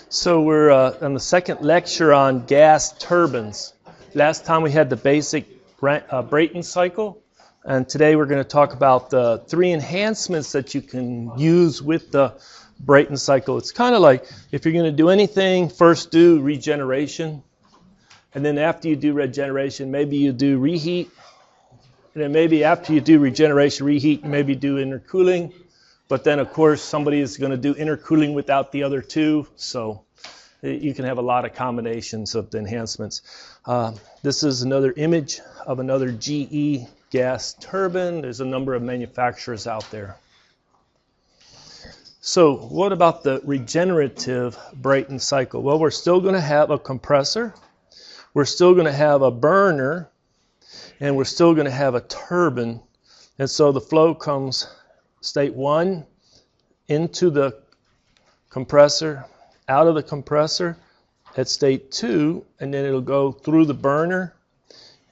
So we're on the second lecture on gas turbines. Last time we had the basic Brayton cycle, and today we're going to talk about the three enhancements that you can use with the Brayton cycle. It's kind of like if you're going to do anything, first do regeneration, and then after you do regeneration, maybe you do reheat, and then maybe after you do regeneration, reheat, maybe do intercooling. But then, of course, somebody is going to do intercooling without the other two, so you can have a lot of combinations of the enhancements. This is another image of another GE gas turbine. There's a number of manufacturers out there. So what about the regenerative Brayton cycle? Well, we're still going to have a compressor. We're still going to have a burner. And we're still going to have a turbine. And so the flow comes state 1 into the compressor, out of the compressor at state 2, and then it'll go through the burner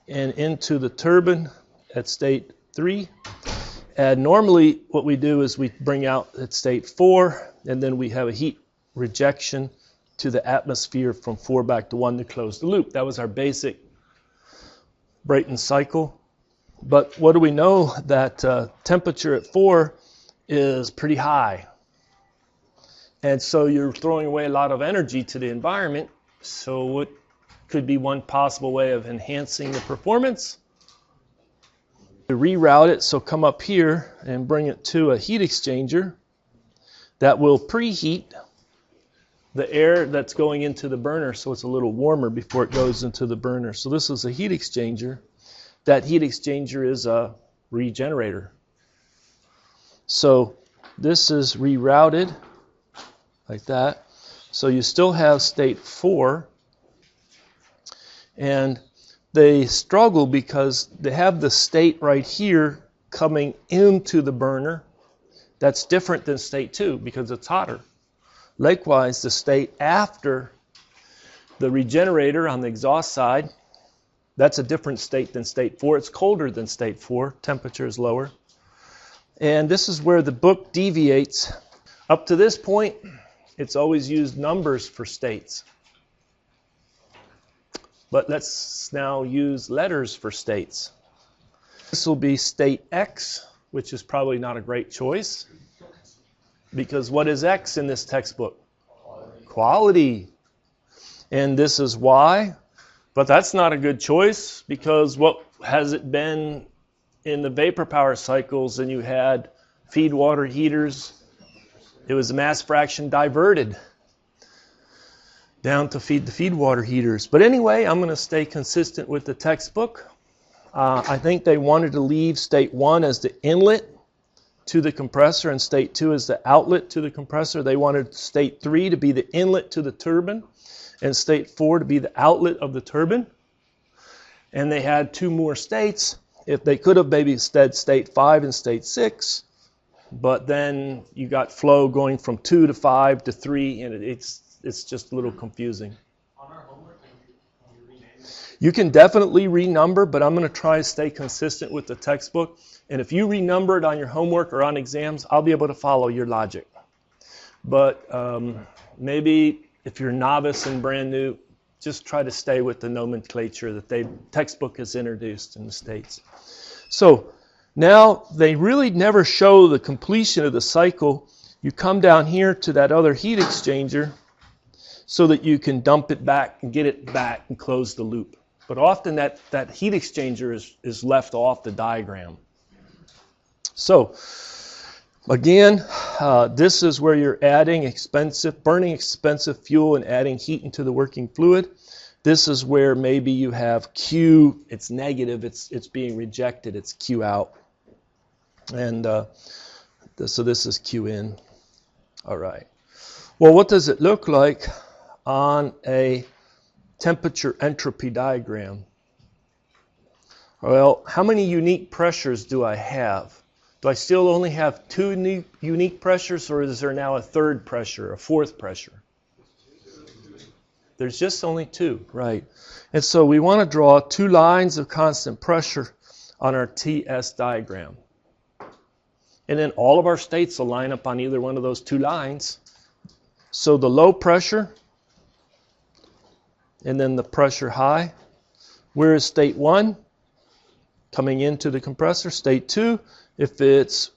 and into the turbine at state 3. And normally what we do is we bring out at state 4, and then we have a heat rejection to the atmosphere from 4 back to 1 to close the loop. That was our basic Brayton cycle. But what do we know? That temperature at 4 is pretty high. And so you're throwing away a lot of energy to the environment. So what could be one possible way of enhancing the performance? To reroute it, so come up here and bring it to a heat exchanger that will preheat the air that's going into the burner so it's a little warmer before it goes into the burner. So this is a heat exchanger. That heat exchanger is a regenerator. So this is rerouted like that. So you still have state 4. And they struggle because they have the state right here coming into the burner. That's different than state 2 because it's hotter. Likewise, the state after the regenerator on the exhaust side, that's a different state than state 4. It's colder than state 4. Temperature is lower. And this is where the book deviates. Up to this point, it's always used numbers for states. But let's now use letters for states. This will be state X, which is probably not a great choice. Because what is X in this textbook? Quality. And this is Y. But that's not a good choice because what has it been in the vapor power cycles, and you had feed water heaters, it was mass fraction diverted down to feed the feed water heaters. But anyway, I'm going to stay consistent with the textbook. I think they wanted to leave state 1 as the inlet to the compressor and state 2 as the outlet to the compressor. They wanted state 3 to be the inlet to the turbine and state 4 to be the outlet of the turbine. And they had 2 more states. If they could have maybe instead state 5 and state 6, but then you got flow going from 2 to 5 to 3, and it's just a little confusing. On our homework, can you rename it? You can definitely renumber, but I'm going to try to stay consistent with the textbook. And if you renumber it on your homework or on exams, I'll be able to follow your logic. But maybe if you're novice and brand new, just try to stay with the nomenclature that the textbook has introduced in the States. So now they really never show the completion of the cycle. You come down here to that other heat exchanger so that you can dump it back and get it back and close the loop. But often that heat exchanger is left off the diagram. So again, this is where you're burning expensive fuel and adding heat into the working fluid. This is where maybe you have Q, it's negative, it's being rejected, it's Q out. And so this is Q in. All right. Well, what does it look like on a temperature entropy diagram? Well, how many unique pressures do I have? Do I still only have 2 unique pressures, or is there now a third pressure, a fourth pressure? There's just only 2, right? And so we want to draw 2 lines of constant pressure on our TS diagram. And then all of our states will line up on either one of those 2 lines. So the low pressure and then the pressure high. Where is state 1? Coming into the compressor. State 2, if it's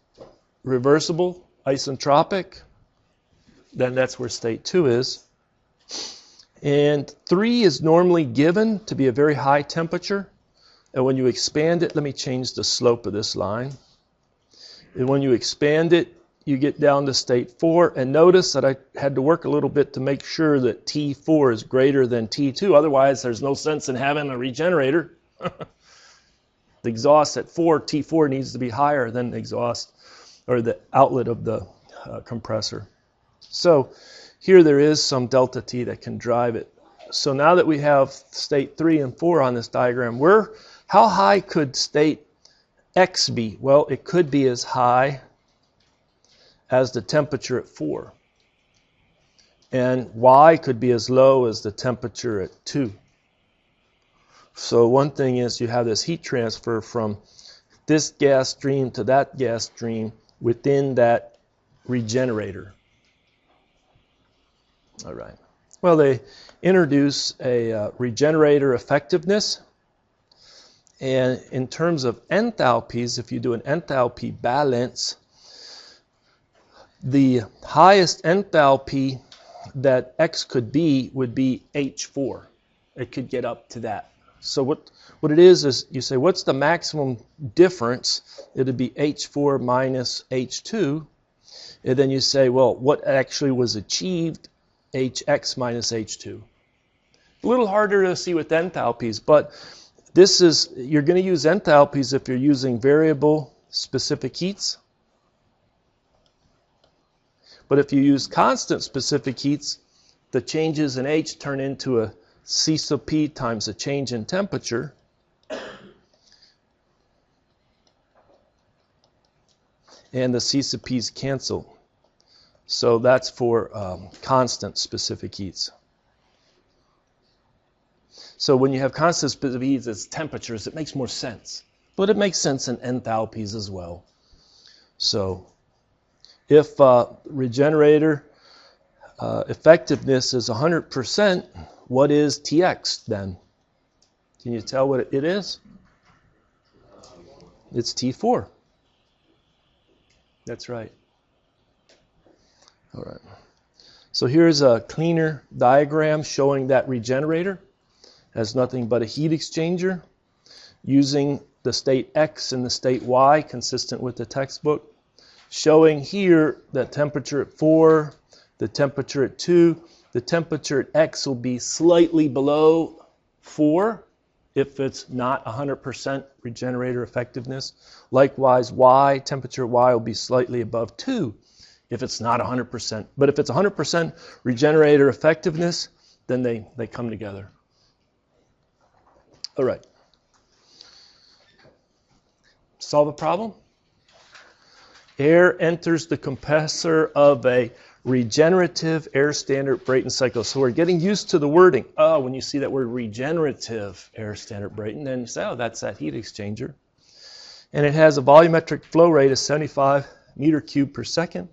reversible, isentropic, then that's where state 2 is. And 3 is normally given to be a very high temperature. And when you expand it, let me change the slope of this line. And when you expand it, you get down to state 4. And notice that I had to work a little bit to make sure that T4 is greater than T2. Otherwise, there's no sense in having a regenerator. The exhaust at 4, T4 needs to be higher than the exhaust or the outlet of the compressor. So here there is some delta T that can drive it. So now that we have state 3 and 4 on this diagram, how high could state X be? Well, it could be as high as the temperature at 4. And Y could be as low as the temperature at 2. So one thing is you have this heat transfer from this gas stream to that gas stream within that regenerator. All right. Well, they introduce a regenerator effectiveness. And in terms of enthalpies, if you do an enthalpy balance, the highest enthalpy that X could be would be H4. It could get up to that. So what it is you say, what's the maximum difference? It would be H4 minus H2. And then you say, well, what actually was achieved? HX minus H2. A little harder to see with enthalpies, but you're going to use enthalpies if you're using variable specific heats. But if you use constant specific heats, the changes in H turn into a C sub P times a change in temperature. And the C sub P's cancel. So that's for constant specific heats. So when you have constant specific heats as temperatures, it makes more sense. But it makes sense in enthalpies as well. So if regenerator effectiveness is 100%, what is Tx then? Can you tell what it is? It's T4. That's right. All right. So here's a cleaner diagram showing that regenerator as nothing but a heat exchanger using the state X and the state Y consistent with the textbook, showing here that temperature at 4, the temperature at 2, the temperature at X will be slightly below 4 if it's not 100% regenerator effectiveness. Likewise, Y, temperature at Y will be slightly above 2 if it's not 100%. But if it's 100% regenerator effectiveness, then they come together. All right. Solve a problem. Air enters the compressor of a regenerative air standard Brayton cycle. So we're getting used to the wording. Oh, when you see that word regenerative air standard Brayton, then you say, oh, that's that heat exchanger. And it has a volumetric flow rate of 75 meter cubed per second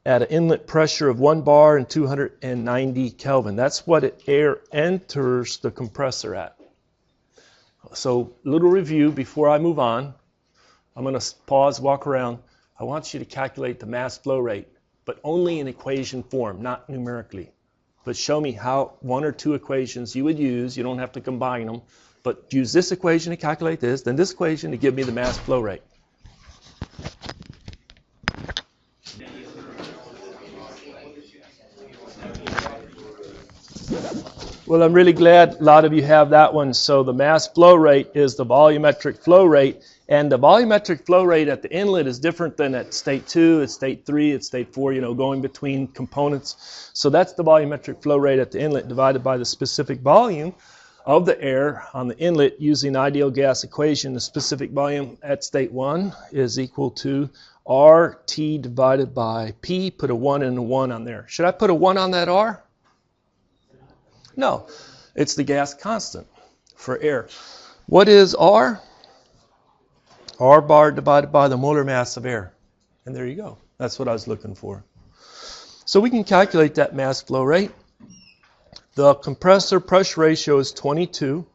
at an inlet pressure of 1 bar and 290 Kelvin. That's what air enters the compressor at. So a little review before I move on. I'm going to pause, walk around. I want you to calculate the mass flow rate, but only in equation form, not numerically. But show me how 1 or 2 equations you would use. You don't have to combine them, but use this equation to calculate this, then this equation to give me the mass flow rate. Well, I'm really glad a lot of you have that one. So the mass flow rate is the volumetric flow rate. And the volumetric flow rate at the inlet is different than at state 2, at state 3, at state 4, going between components. So that's the volumetric flow rate at the inlet divided by the specific volume of the air on the inlet using ideal gas equation. The specific volume at state 1 is equal to RT divided by P. Put a 1 and a 1 on there. Should I put a 1 on that R? No, it's the gas constant for air. What is R? R bar divided by the molar mass of air. And there you go. That's what I was looking for. So we can calculate that mass flow rate. The compressor pressure ratio is 22.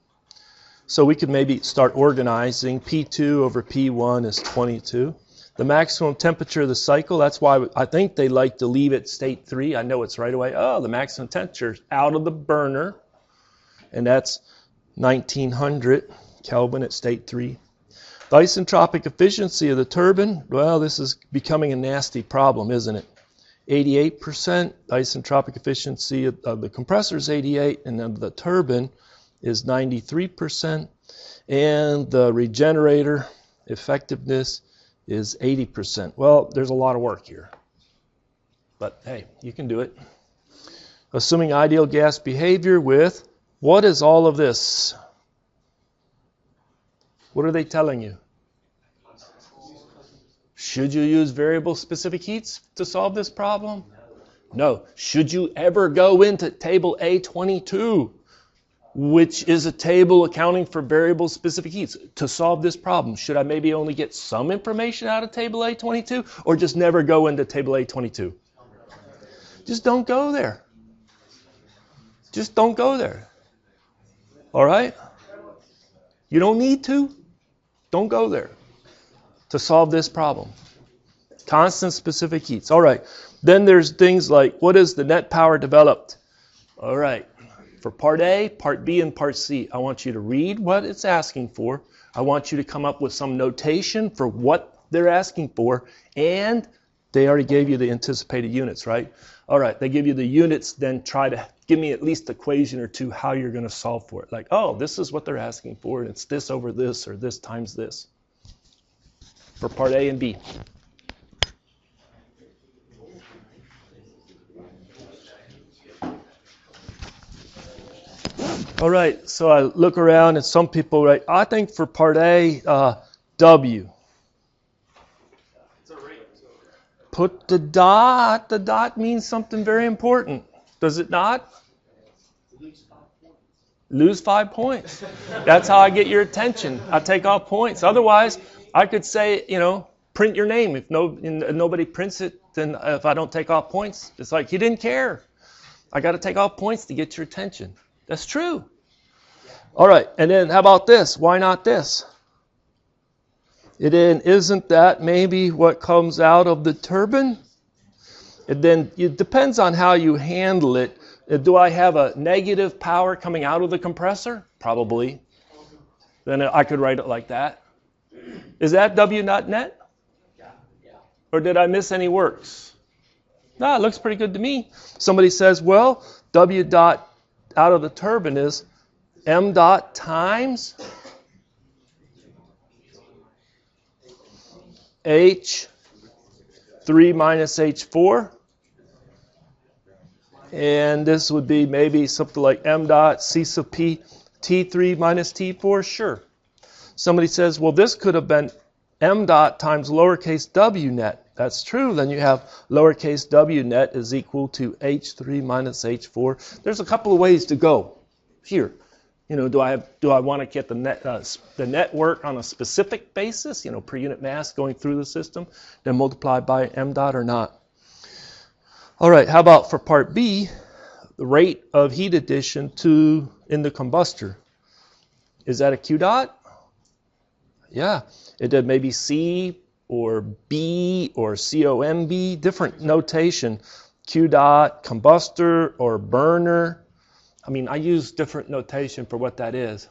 So we could maybe start organizing. P2 over P1 is 22. The maximum temperature of the cycle, that's why I think they like to leave it state 3. I know it's right away. Oh, the maximum temperature is out of the burner. And that's 1900 Kelvin at state 3. The isentropic efficiency of the turbine, well, this is becoming a nasty problem, isn't it? 88%. The isentropic efficiency of the compressor is 88, and then the turbine is 93%, and the regenerator effectiveness is 80%. Well, there's a lot of work here, but hey, you can do it. Assuming ideal gas behavior with, what is all of this? What are they telling you? Should you use variable specific heats to solve this problem? No. Should you ever go into table A22? Which is a table accounting for variable specific heats, to solve this problem? Should I maybe only get some information out of table A22, or just never go into table A22? Just don't go there. Just don't go there. All right? You don't need to. Don't go there to solve this problem. Constant specific heats. All right. Then there's things like, what is the net power developed? All right. For part A, part B, and part C, I want you to read what it's asking for. I want you to come up with some notation for what they're asking for. And they already gave you the anticipated units, right? All right, they give you the units, then try to give me at least an equation or two how you're going to solve for it. Like, oh, this is what they're asking for, and it's this over this, or this times this. For part A and B. All right, so I look around and some people write, I think for part A, W. Put the dot. The dot means something very important. Does it not? Lose 5 points. That's how I get your attention. I take off points. Otherwise, I could say, print your name. If nobody prints it, then if I don't take off points, it's like he didn't care. I got to take off points to get your attention. That's true. All right, and then how about this? Why not this? And then isn't that maybe what comes out of the turbine? And then it depends on how you handle it. Do I have a negative power coming out of the compressor? Probably. Then I could write it like that. Is that W not net? Or did I miss any works? No, it looks pretty good to me. Somebody says, well, W dot out of the turbine is M dot times H3 minus H4. And this would be maybe something like M dot C sub P T3 minus T4. Sure. Somebody says, well, this could have been M dot times lowercase w net. That's true. Then you have lowercase w net is equal to H3 minus H4. There's a couple of ways to go here. Do I want to get the network on a specific basis, per unit mass going through the system, then multiply by M dot or not? All right, how about for part B, the rate of heat addition in the combustor? Is that a Q dot? Yeah, it did maybe C or B or COMB, different notation. Q dot, combustor, or burner. I mean, I use different notation for what that is.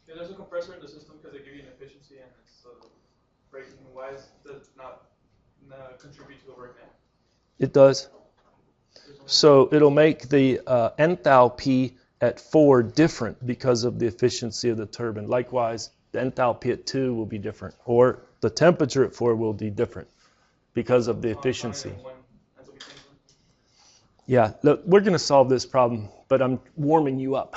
Yeah, there's a compressor in the system because they give you an efficiency and it's breaking. Why does that not contribute to a work net? It does. So it'll make the enthalpy at 4 different because of the efficiency of the turbine. Likewise, the enthalpy at 2 will be different, or the temperature at 4 will be different because of the efficiency. Yeah, look, we're going to solve this problem, but I'm warming you up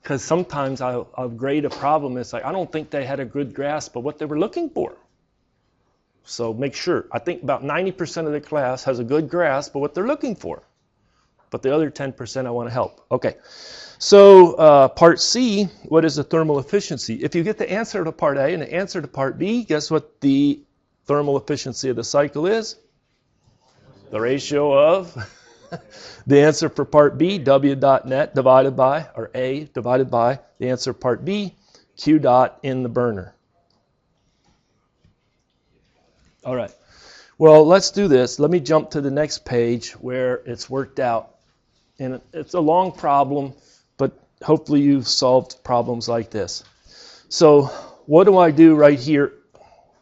because sometimes I'll grade a problem. It's like, I don't think they had a good grasp of what they were looking for. So make sure. I think about 90% of the class has a good grasp of what they're looking for. But the other 10% I want to help. Okay, so part C, what is the thermal efficiency? If you get the answer to part A and the answer to part B, guess what the thermal efficiency of the cycle is? The ratio of The answer for part B, W dot net divided by, or A divided by, the answer part B, Q dot in the burner. All right. Well, let's do this. Let me jump to the next page where it's worked out. And it's a long problem, but hopefully you've solved problems like this. So what do I do right here?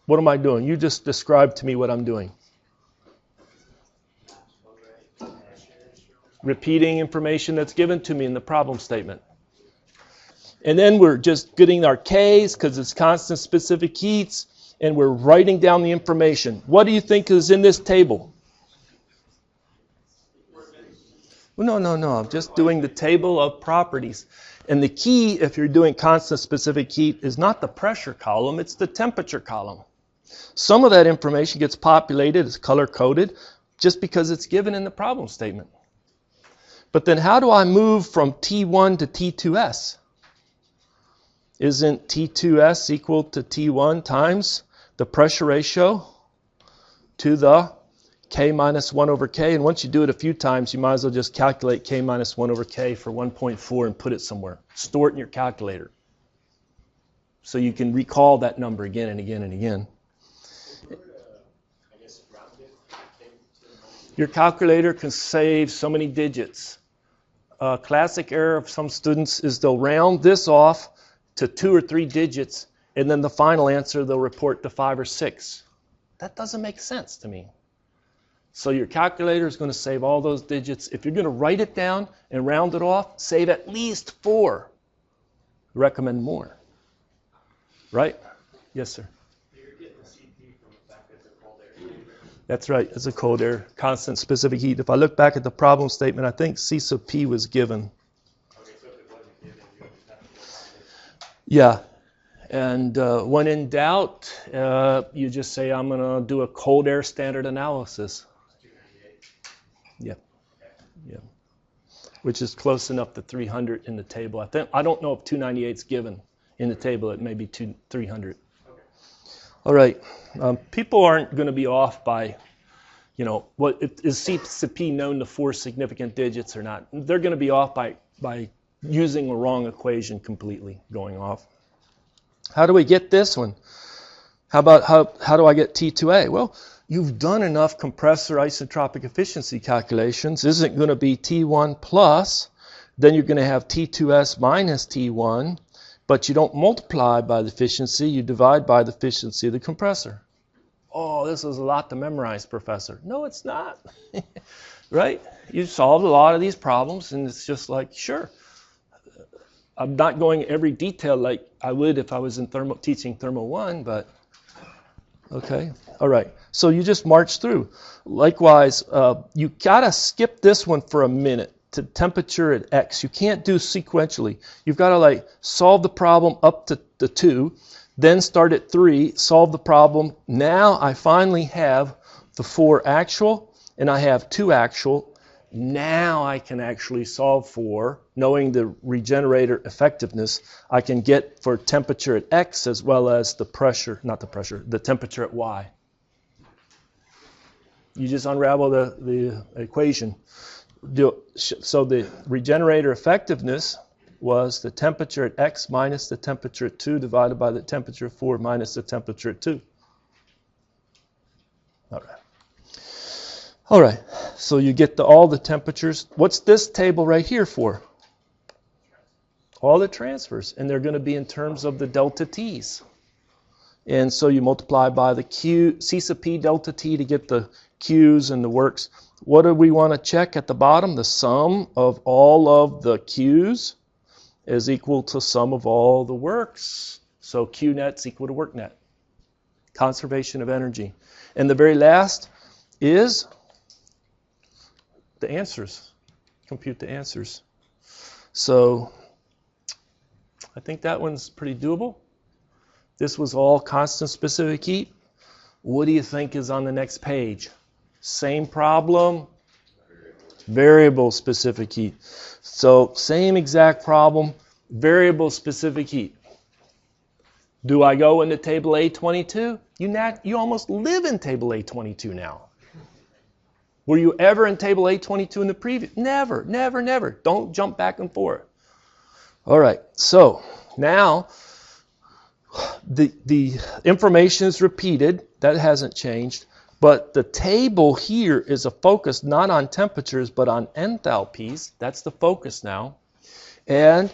What am I doing? You just describe to me what I'm doing. Repeating information that's given to me in the problem statement. And then we're just getting our K's because it's constant specific heats, and we're writing down the information. What do you think is in this table? Well, no. I'm just doing the table of properties. And the key, if you're doing constant specific heat, is not the pressure column, it's the temperature column. Some of that information gets populated, it's color-coded, just because it's given in the problem statement. But then how do I move from T1 to T2S? Isn't T2S equal to T1 times the pressure ratio to the K minus 1 over K? And once you do it a few times, you might as well just calculate K minus 1 over K for 1.4 and put it somewhere. Store it in your calculator so you can recall that number again and again and again. Your calculator can save so many digits. A classic error of some students is they'll round this off to 2 or 3 digits, and then the final answer they'll report to 5 or 6. That doesn't make sense to me. So your calculator is going to save all those digits. If you're going to write it down and round it off, save at least 4. Recommend more. Right? Yes, sir. You're getting the CP from the fact that it's a cold air. That's right. It's a cold air, constant specific heat. If I look back at the problem statement, I think C sub P was given. Okay, so if it wasn't given, you would just have to find it. Yeah. And when in doubt, you just say, I'm going to do a cold air standard analysis. 298. Yeah. Yeah. Which is close enough to 300 in the table. I don't know if 298 is given in the table. It may be 300. Okay. All right. People aren't going to be off by, what is C sub P known to 4 significant digits or not? They're going to be off by using a wrong equation completely, going off. How do we get this one? How about how do I get T2A? Well, you've done enough compressor isotropic efficiency calculations. Isn't going to be T1 plus, then you're going to have T2S minus T1, but you don't multiply by the efficiency, you divide by the efficiency of the compressor. Oh, this is a lot to memorize, Professor. No, it's not. Right? You've solved a lot of these problems, and it's just like, sure. I'm not going every detail like I would if I was in teaching Thermo 1, but okay. All right. So you just march through. Likewise, you got to skip this one for a minute to temperature at X. You can't do sequentially. You've got to solve the problem up to the 2, then start at 3, solve the problem. Now I finally have the 4 actual, and I have 2 actual. Now I can actually solve for, knowing the regenerator effectiveness, I can get for temperature at X as well as the temperature at Y. You just unravel the equation. So the regenerator effectiveness was the temperature at X minus the temperature at 2 divided by the temperature at 4 minus the temperature at 2. All right. All right, so you get all the temperatures. What's this table right here for? All the transfers, and they're going to be in terms of the delta T's. And so you multiply by the Q, C sub P delta T to get the Q's and the works. What do we want to check at the bottom? The sum of all of the Q's is equal to sum of all the works. So Q net's equal to work net. Conservation of energy. And the very last is the answers. Compute the answers. So I think that one's pretty doable. This was all constant specific heat. What do you think is on the next page? Same problem, variable specific heat. So same exact problem, variable specific heat. Do I go into table A22? You almost live in table A22 now. Were you ever in table A22 in the previous? Never, never, never. Don't jump back and forth. All right, so now the information is repeated. That hasn't changed. But the table here is a focus not on temperatures, but on enthalpies. That's the focus now. And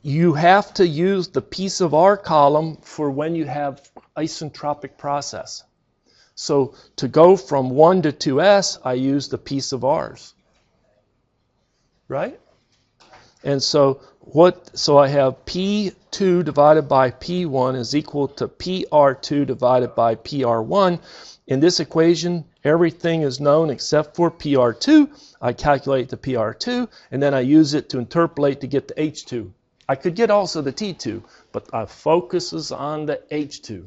you have to use the piece of R column for when you have isentropic process. So to go from 1 to 2s, I use the piece of R's. Right? And so I have P2 divided by P1 is equal to PR2 divided by PR1. In this equation, everything is known except for PR2. I calculate the PR2, and then I use it to interpolate to get the H2. I could get also the T2, but our focus is on the H2,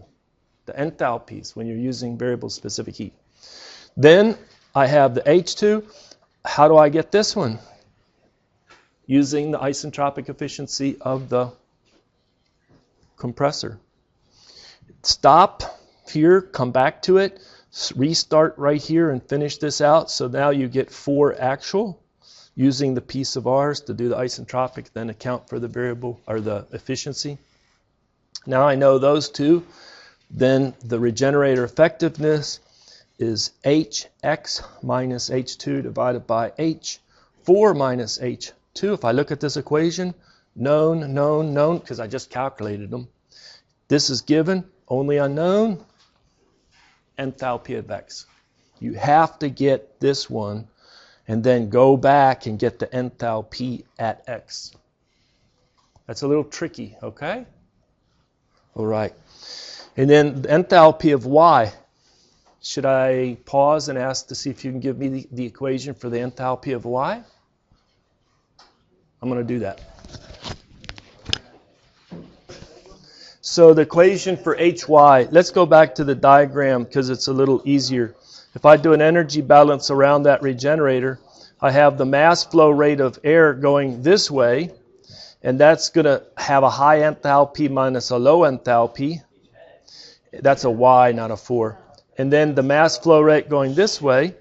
the enthalpies, when you're using variable specific heat. Then I have the H2. How do I get this one? Using the isentropic efficiency of the compressor. Stop here, come back to it, restart right here and finish this out. So now you get 4 actual using the piece of R's to do the isentropic, then account for the variable or the efficiency. Now I know those two. Then the regenerator effectiveness is Hx minus H2 divided by H4 minus H2. If I look at this equation, known, known, known, because I just calculated them. This is given, only unknown, enthalpy of X. You have to get this one and then go back and get the enthalpy at X. That's a little tricky, okay? All right. And then the enthalpy of Y. Should I pause and ask to see if you can give me the equation for the enthalpy of Y? I'm going to do that. So the equation for HY, let's go back to the diagram because it's a little easier. If I do an energy balance around that regenerator, I have the mass flow rate of air going this way, and that's going to have a high enthalpy minus a low enthalpy. That's a Y, not a 4. And then the mass flow rate going this way,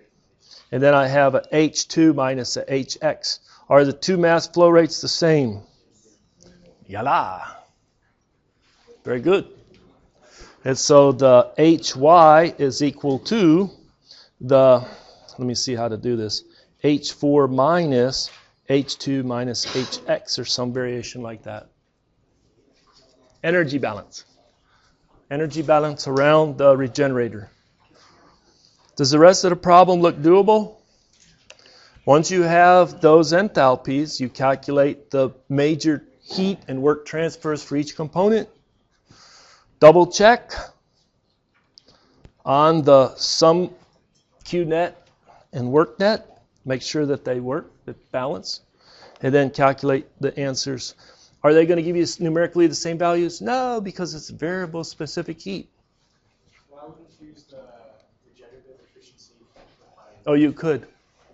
and then I have a H2 minus a HX. Are the two mass flow rates the same? Yala. Very good. And so the HY is equal to the, let me see how to do this, H4 minus H2 minus HX or some variation like that. Energy balance. Energy balance around the regenerator. Does the rest of the problem look doable? Once you have those enthalpies, you calculate the major heat and work transfers for each component. Double check on the sum Q net and work net. Make sure that they work, that balance. And then calculate the answers. Are they going to give you numerically the same values? No, because it's variable specific heat. Why wouldn't you use the regenerative efficiency? Oh, you could.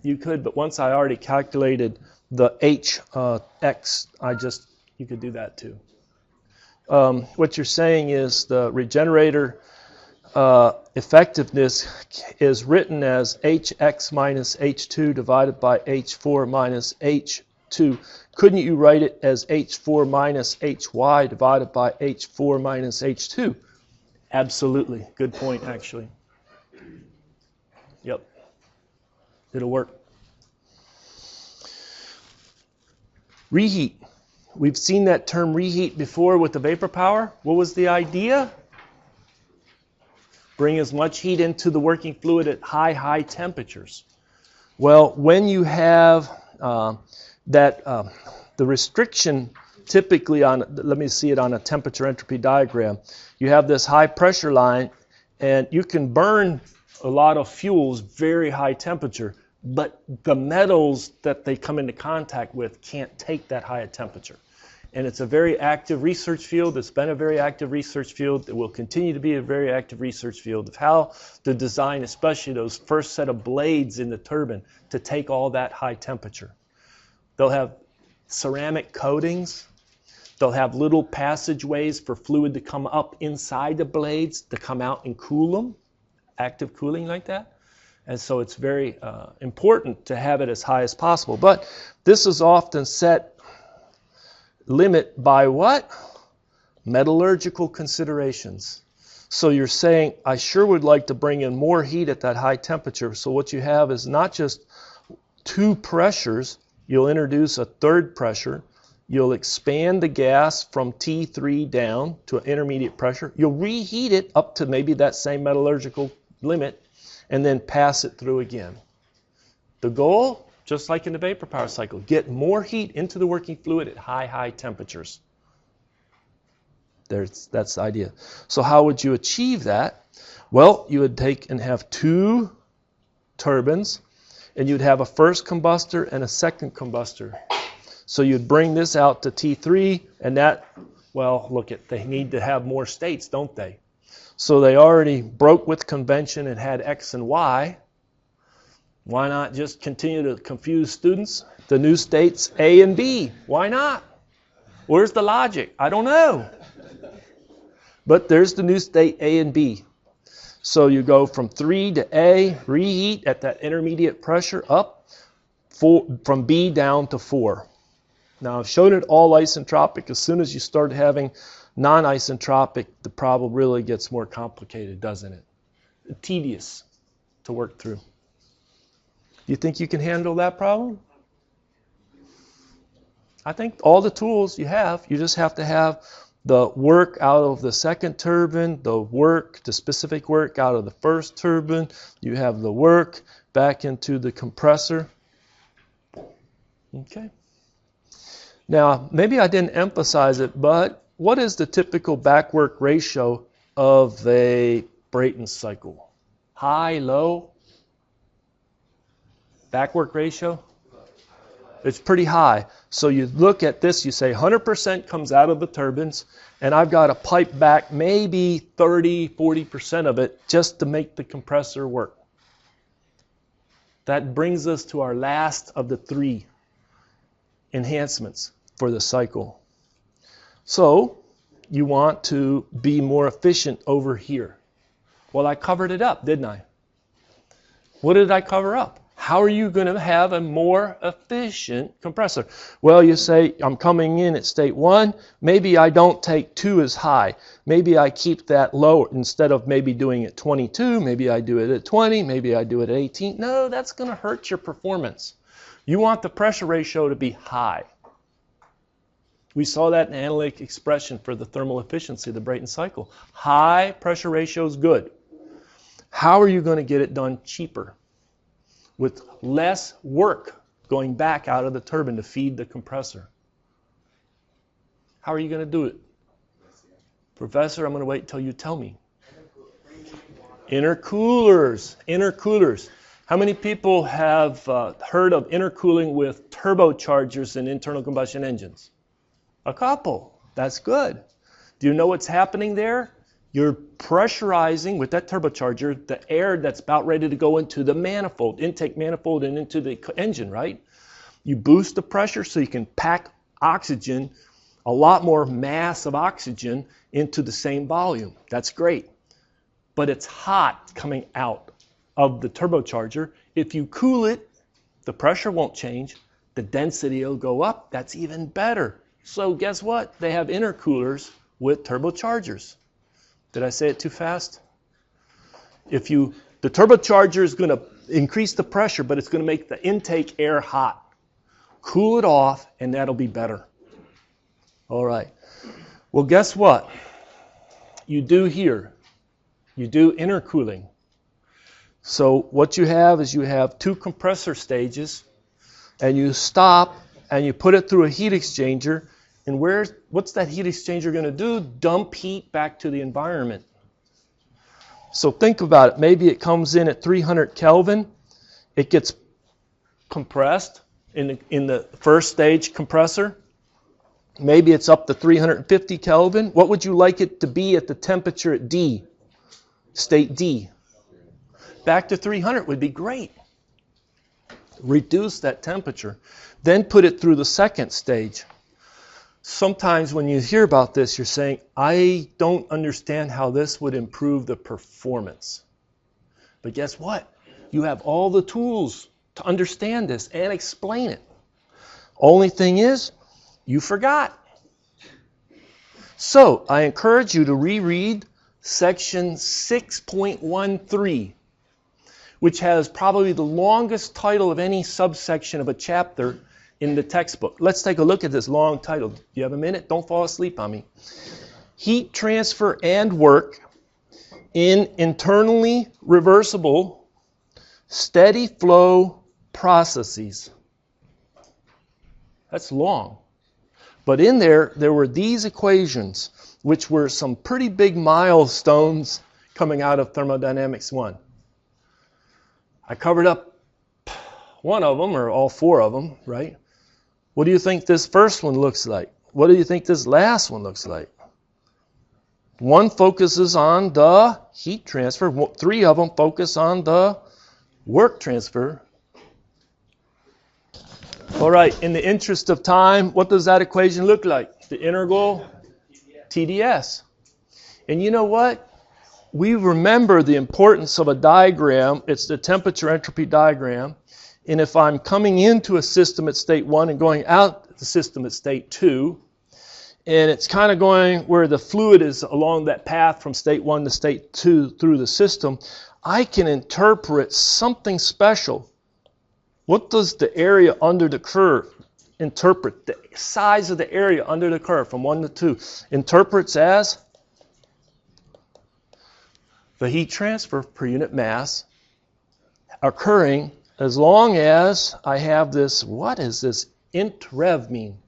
You could, but once I already calculated the HX, you could do that too. What you're saying is the regenerator effectiveness is written as Hx minus H2 divided by H4 minus H2. Couldn't you write it as H4 minus Hy divided by H4 minus H2? Absolutely. Good point, actually. Yep. It'll work. Reheat. We've seen that term reheat before with the vapor power. What was the idea? Bring as much heat into the working fluid at high temperatures. Well, when you have the restriction typically on, let me see it on a temperature entropy diagram. You have this high pressure line and you can burn a lot of fuels very high temperature, but the metals that they come into contact with can't take that high a temperature. And it's a very active research field. It's been a very active research field. It will continue to be a very active research field of how to design, especially those first set of blades in the turbine, to take all that high temperature. They'll have ceramic coatings. They'll have little passageways for fluid to come up inside the blades to come out and cool them, active cooling like that. And so it's very important to have it as high as possible. But this is often set limit by what? Metallurgical considerations. So you're saying, I sure would like to bring in more heat at that high temperature. So what you have is not just two pressures. You'll introduce a third pressure. You'll expand the gas from T3 down to an intermediate pressure. You'll reheat it up to maybe that same metallurgical limit and then pass it through again. The goal, just like in the vapor power cycle, get more heat into the working fluid at high temperatures. That's the idea. So how would you achieve that? Well, you would take and have two turbines, and you'd have a first combustor and a second combustor. So you'd bring this out to T3, and that, well, look, they need to have more states, don't they? So they already broke with convention and had X and Y. Why not just continue to confuse students? The new states A and B. Why not? Where's the logic? I don't know. But there's the new state A and B. So you go from 3 to A, reheat at that intermediate pressure up, from B down to 4. Now I've shown it all isentropic. As soon as you start having non-isentropic, the problem really gets more complicated, doesn't it? Tedious to work through. Do you think you can handle that problem? I think all the tools you have, you just have to have the work out of the second turbine, the specific work out of the first turbine. You have the work back into the compressor. Okay. Now, maybe I didn't emphasize it, but what is the typical backwork ratio of a Brayton cycle? High, low? Backwork ratio? It's pretty high. So you look at this, you say 100% comes out of the turbines, and I've got to pipe back maybe 30, 40% of it just to make the compressor work. That brings us to our last of the three enhancements for the cycle. So you want to be more efficient over here. Well, I covered it up, didn't I? What did I cover up? How are you going to have a more efficient compressor? Well, you say, I'm coming in at state 1. Maybe I don't take 2 as high. Maybe I keep that lower. Instead of maybe doing it 22, maybe I do it at 20, maybe I do it at 18. No, that's going to hurt your performance. You want the pressure ratio to be high. We saw that in analytic expression for the thermal efficiency of the Brayton cycle. High pressure ratio is good. How are you going to get it done cheaper? With less work going back out of the turbine to feed the compressor. How are you going to do it? Professor, I'm going to wait until you tell me. Intercoolers. Intercoolers. How many people have heard of intercooling with turbochargers in internal combustion engines? A couple. That's good. Do you know what's happening there? You're pressurizing with that turbocharger the air that's about ready to go into the manifold, intake manifold, and into the engine, right? You boost the pressure so you can pack oxygen, a lot more mass of oxygen into the same volume. That's great. But it's hot coming out of the turbocharger. If you cool it, the pressure won't change. The density will go up. That's even better. So guess what? They have intercoolers with turbochargers. Did I say it too fast? The turbocharger is going to increase the pressure, but it's going to make the intake air hot. Cool it off, and that'll be better. All right. Well, guess what? You do here. You do intercooling. So what you have is you have 2 compressor stages, and you stop, and you put it through a heat exchanger. And what's that heat exchanger going to do? Dump heat back to the environment. So think about it. Maybe it comes in at 300 Kelvin. It gets compressed in the first stage compressor. Maybe it's up to 350 Kelvin. What would you like it to be at the temperature at D? State D. Back to 300 would be great. Reduce that temperature. Then put it through the second stage. Sometimes when you hear about this, you're saying, I don't understand how this would improve the performance. But guess what? You have all the tools to understand this and explain it. Only thing is, you forgot. So, I encourage you to reread section 6.13, which has probably the longest title of any subsection of a chapter in the textbook. Let's take a look at this long title. Do you have a minute? Don't fall asleep on me. Heat transfer and work in internally reversible steady flow processes. That's long. But in there were these equations, which were some pretty big milestones coming out of Thermodynamics 1. I covered up one of them, or all four of them, right? What do you think this first one looks like? What do you think this last one looks like? One focuses on the heat transfer. Three of them focus on the work transfer. All right, in the interest of time, what does that equation look like? The integral TdS. And you know what? We remember the importance of a diagram. It's the temperature entropy diagram. And if I'm coming into a system at state 1 and going out the system at state 2, and it's kind of going where the fluid is along that path from state 1 to state 2 through the system, I can interpret something special. What does the area under the curve interpret? The size of the area under the curve from 1 to 2 interprets as the heat transfer per unit mass occurring as long as I have this, what is this int-rev mean?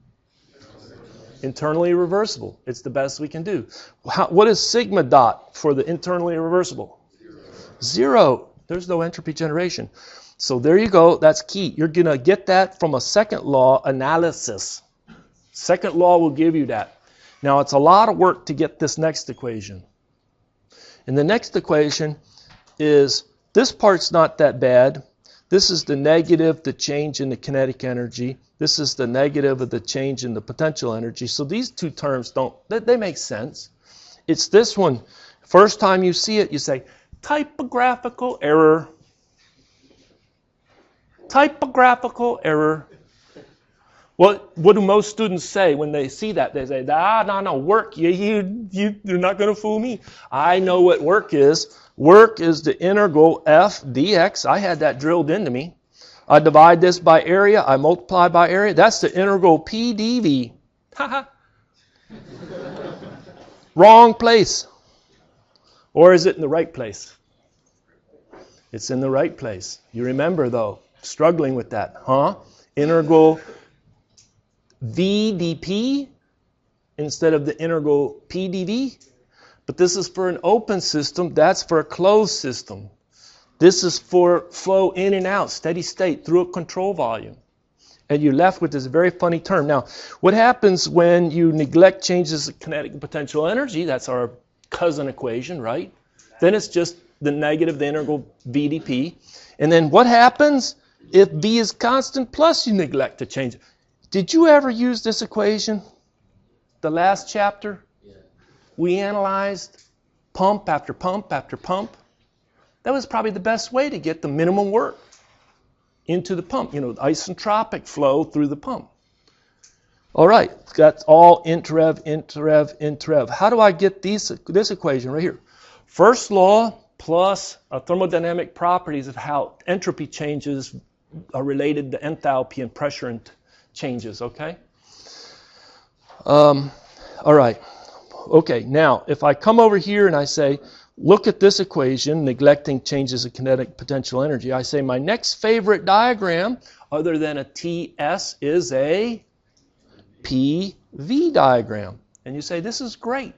Internally reversible. It's the best we can do. What is sigma dot for the internally reversible? Zero. There's no entropy generation. So there you go. That's key. You're going to get that from a second law analysis. Second law will give you that. Now, it's a lot of work to get this next equation. And the next equation is, this part's not that bad. This is the negative, the change in the kinetic energy. This is the negative of the change in the potential energy. So these two terms they make sense. It's this one. First time you see it, you say, typographical error. Typographical error. What do most students say when they see that? They say, no, work. You're not going to fool me. I know what work is. Work is the integral f dx. I had that drilled into me. I divide this by area. I multiply by area. That's the integral p dv. Wrong place. Or is it in the right place? It's in the right place. You remember, though, struggling with that, huh? Integral v dp instead of the integral p dv. But this is for an open system. That's for a closed system. This is for flow in and out, steady state, through a control volume. And you're left with this very funny term. Now, what happens when you neglect changes of kinetic and potential energy? That's our cousin equation, right? Then it's just the negative, the integral v dp. And then what happens if v is constant plus you neglect to change it? Did you ever use this equation? The last chapter? Yeah. We analyzed pump after pump after pump. That was probably the best way to get the minimum work into the pump. You know, the isentropic flow through the pump. All right, that's all int-rev. How do I get this equation right here? First law plus thermodynamic properties of how entropy changes are related to enthalpy and pressure and changes, okay? All right. Okay, now, if I come over here and I say, look at this equation, neglecting changes of kinetic potential energy, I say my next favorite diagram, other than a TS, is a PV diagram. And you say, this is great.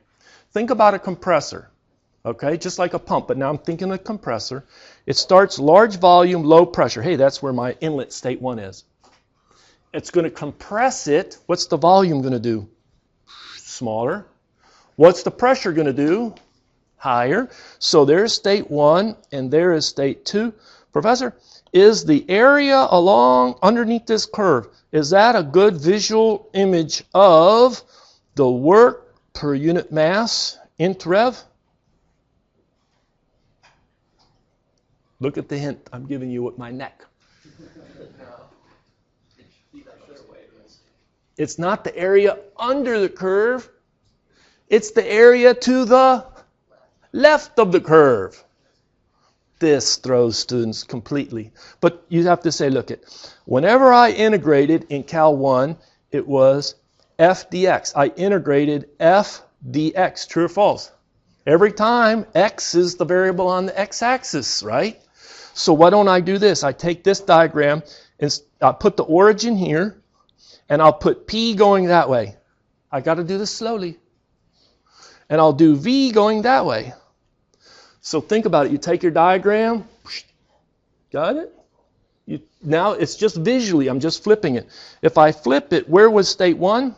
Think about a compressor, okay, just like a pump, but now I'm thinking of a compressor. It starts large volume, low pressure. Hey, that's where my inlet state 1 is. It's going to compress it. What's the volume going to do? Smaller. What's the pressure going to do? Higher. So there's state 1 and there is state 2. Professor, is the area along underneath this curve, is that a good visual image of the work per unit mass int rev? Look at the hint I'm giving you with my neck. It's not the area under the curve. It's the area to the left of the curve. This throws students completely. But you have to say, look, whenever I integrated in Cal 1, it was f dx. I integrated f dx, true or false? Every time, x is the variable on the x-axis, right? So why don't I do this? I take this diagram, and I put the origin here, and I'll put P going that way. I got to do this slowly. And I'll do V going that way. So think about it. You take your diagram. Got it? Now it's just visually. I'm just flipping it. If I flip it, where was state 1?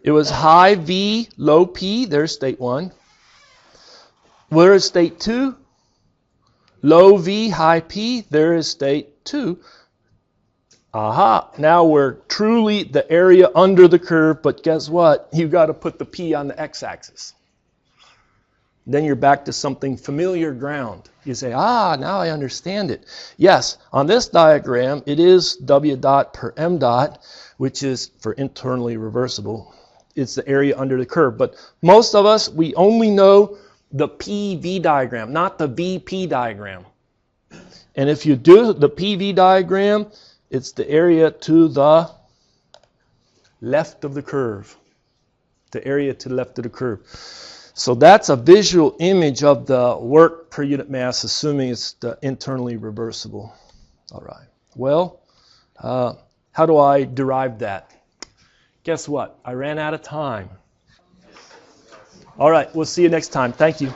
It was high V, low P. There's state 1. Where is state 2? Low V, high P. There is state 2. Aha, now we're truly the area under the curve, but guess what? You've got to put the P on the x-axis. Then you're back to something familiar ground. You say, now I understand it. Yes, on this diagram, it is W dot per M dot, which is for internally reversible. It's the area under the curve. But most of us, we only know the PV diagram, not the VP diagram. And if you do the PV diagram, it's the area to the left of the curve. The area to the left of the curve. So that's a visual image of the work per unit mass, assuming it's the internally reversible. All right. Well, how do I derive that? Guess what? I ran out of time. All right. We'll see you next time. Thank you.